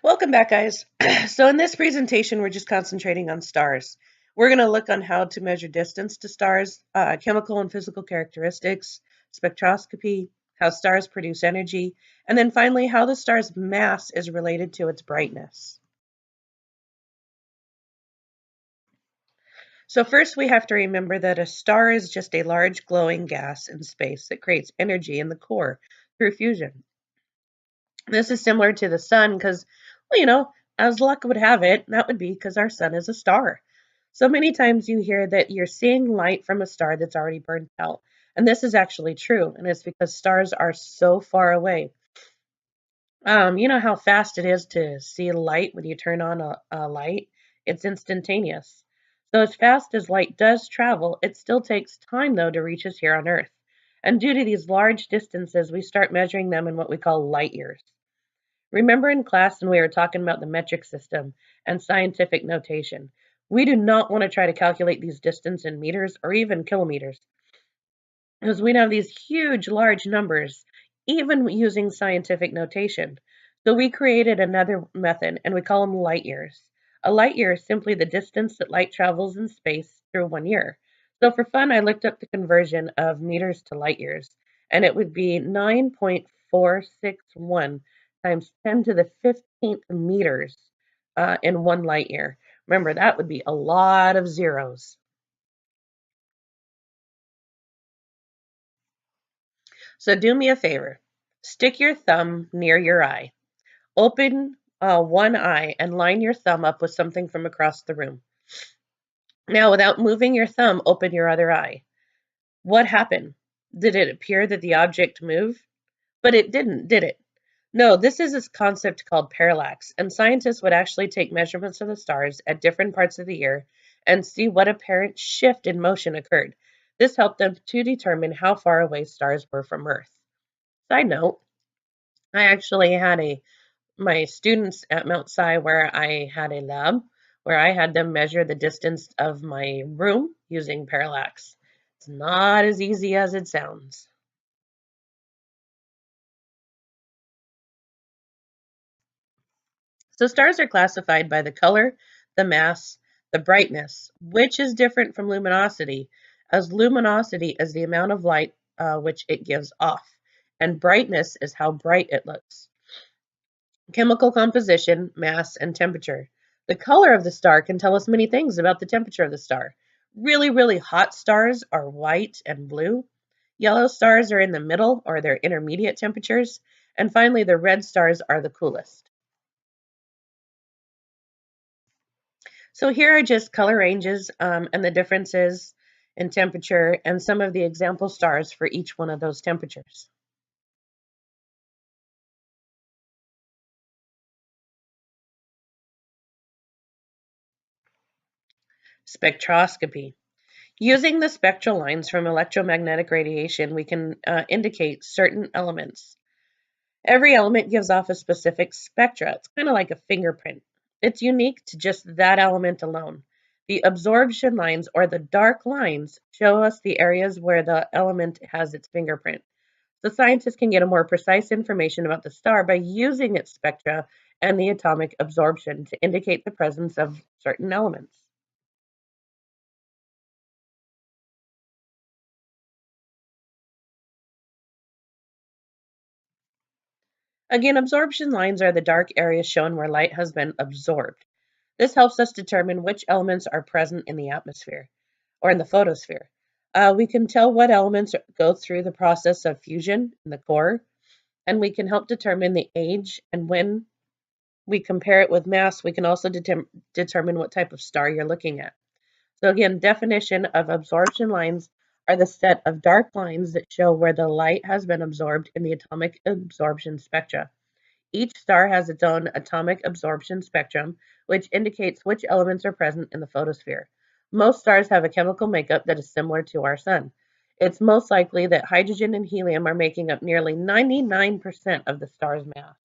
Welcome back, guys. So in this presentation, we're just concentrating on stars. We're going to look on how to measure distance to stars, chemical and physical characteristics, spectroscopy, how stars produce energy, and then finally, how the star's mass is related to its brightness. So first, we have to remember that a star is just a large glowing gas in space that creates energy in the core through fusion. This is similar to the sun because, as luck would have it, that would be because our sun is a star. So many times you hear that you're seeing light from a star that's already burned out. And this is actually true. And it's because stars are so far away. You know how fast it is to see light when you turn on a light? It's instantaneous. So as fast as light does travel, it still takes time, though, to reach us here on Earth. And due to these large distances, we start measuring them in what we call light years. Remember in class when we were talking about the metric system and scientific notation? We do not want to try to calculate these distances in meters or even kilometers, because we'd have these huge, large numbers, even using scientific notation. So we created another method, and we call them light years. A light year is simply the distance that light travels in space through 1 year. So for fun, I looked up the conversion of meters to light years, and it would be 9.461 times 10 to the 15th meters in 1 light year. Remember, that would be a lot of zeros. So do me a favor. Stick your thumb near your eye. Open one eye and line your thumb up with something from across the room. Now, without moving your thumb, open your other eye. What happened? Did it appear that the object moved? But it didn't, did it? No, this is a concept called parallax, and scientists would actually take measurements of the stars at different parts of the year and see what apparent shift in motion occurred. This helped them to determine how far away stars were from Earth. Side note, I actually had my students at Mount Si where I had a lab where I had them measure the distance of my room using parallax. It's not as easy as it sounds. So stars are classified by the color, the mass, the brightness, which is different from luminosity, as luminosity is the amount of light which it gives off, and brightness is how bright it looks. Chemical composition, mass, and temperature. The color of the star can tell us many things about the temperature of the star. Really, really hot stars are white and blue. Yellow stars are in the middle, or they're intermediate temperatures. And finally, the red stars are the coolest. So here are just color ranges and the differences in temperature and some of the example stars for each one of those temperatures. Spectroscopy. Using the spectral lines from electromagnetic radiation, we can indicate certain elements. Every element gives off a specific spectra. It's kind of like a fingerprint. It's unique to just that element alone. The absorption lines, or the dark lines, show us the areas where the element has its fingerprint. The scientists can get a more precise information about the star by using its spectra and the atomic absorption to indicate the presence of certain elements. Again, absorption lines are the dark areas shown where light has been absorbed. This helps us determine which elements are present in the atmosphere or in the photosphere. We can tell what elements go through the process of fusion in the core, and we can help determine the age. And when we compare it with mass, we can also determine what type of star you're looking at. So again, definition of absorption lines are the set of dark lines that show where the light has been absorbed in the atomic absorption spectra. Each star has its own atomic absorption spectrum, which indicates which elements are present in the photosphere. Most stars have a chemical makeup that is similar to our sun. It's most likely that hydrogen and helium are making up nearly 99% of the star's mass.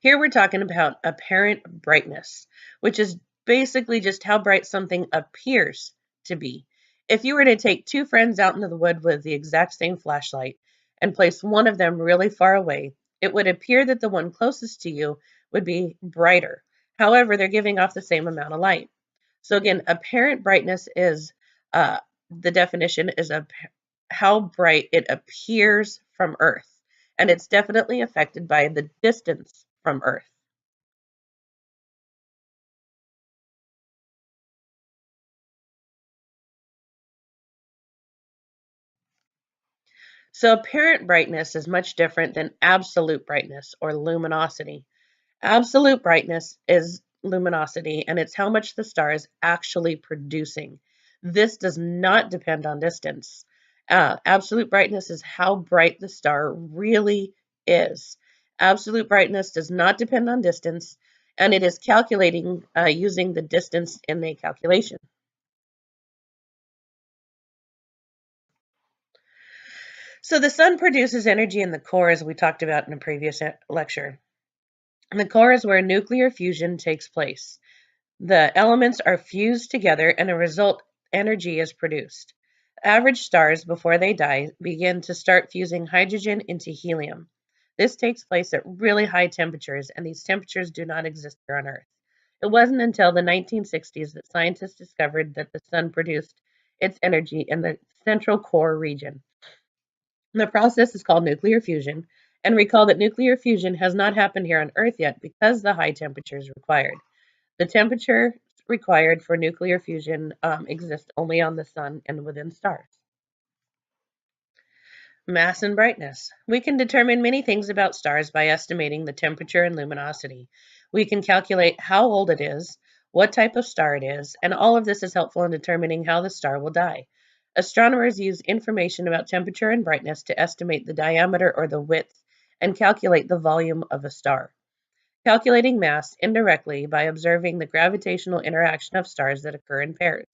Here we're talking about apparent brightness, which is basically just how bright something appears to be. If you were to take two friends out into the wood with the exact same flashlight and place one of them really far away, it would appear that the one closest to you would be brighter. However, they're giving off the same amount of light. So again, apparent brightness is the definition is how bright it appears from Earth, and it's definitely affected by the distance from Earth. So apparent brightness is much different than absolute brightness or luminosity. Absolute brightness is luminosity, and it's how much the star is actually producing. This does not depend on distance. Absolute brightness is how bright the star really is. Absolute brightness does not depend on distance, and it is calculating using the distance in the calculation. So the sun produces energy in the core, as we talked about in a previous lecture. And the core is where nuclear fusion takes place. The elements are fused together and a result energy is produced. Average stars, before they die, begin to start fusing hydrogen into helium. This takes place at really high temperatures, and these temperatures do not exist here on Earth. It wasn't until the 1960s that scientists discovered that the sun produced its energy in the central core region. The process is called nuclear fusion, and recall that nuclear fusion has not happened here on Earth yet because the high temperatures required. The temperature required for nuclear fusion exists only on the sun and within stars. Mass and brightness. We can determine many things about stars by estimating the temperature and luminosity. We can calculate how old it is, what type of star it is, and all of this is helpful in determining how the star will die. Astronomers use information about temperature and brightness to estimate the diameter or the width and calculate the volume of a star. Calculating mass indirectly by observing the gravitational interaction of stars that occur in pairs.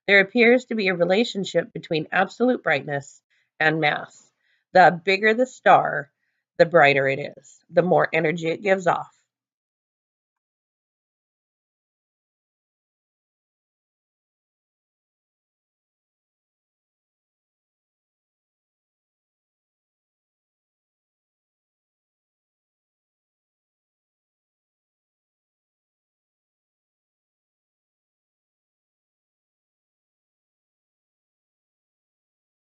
There appears to be a relationship between absolute brightness and mass. The bigger the star, the brighter it is, the more energy it gives off.